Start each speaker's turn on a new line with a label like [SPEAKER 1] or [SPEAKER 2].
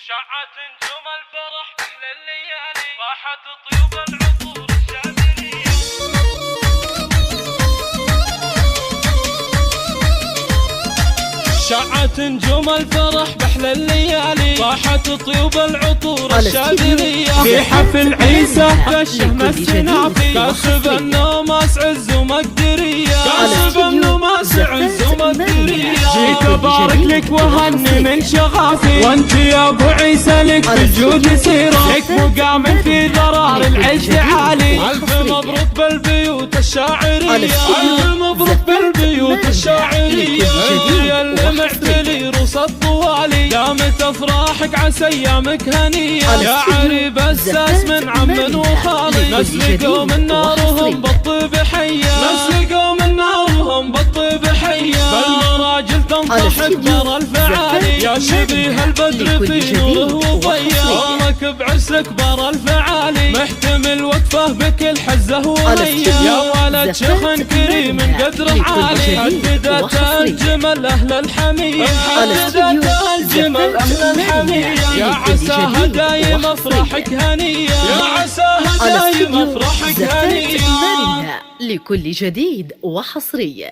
[SPEAKER 1] شعت نجوم الفرح مثل الليالي، طاحت طيوب العطور الشاذلية. شعت نجوم الفرح بحلى الليالي، طاحت طيوب العطور الشاذلية. في حفل عيسى بالشهم السنافي، كاسب النوماس عز ومقدرية، كاسب النوماس عز ومقدرية. جيت ابارك لك وهني من شغافي، وانت يا ابو عيسى لك في الجود سيرة، لك مقام في ضرار العز عالي. الف مبروك بالبيوت الشاعرية، الف مبروك بالبيوت الشاعرية. اللي معتلي روس الطوالي، دامت افراحك عسى ايامك هنية. يا عريب الساس من عم وخالي، نسلقوا من نارهم بالطيب حية، نسلقوا من نارهم بالطيب حية. بالمراجل تنطح اكبر الفعالي، يا شبيه البدر في نوره وضيا. امك بعز اكبر الفعالي، محتمل وقفه بكل حزه وهيا. يا ولد شيخ كريم من قدر عالي، حددت الجمل اهل الحمية، حددت الجمل اهل الحمية. يا عساها دايم افراحك هنية، يا عساها دايم افراحك هنية.
[SPEAKER 2] لكل جديد وحصري.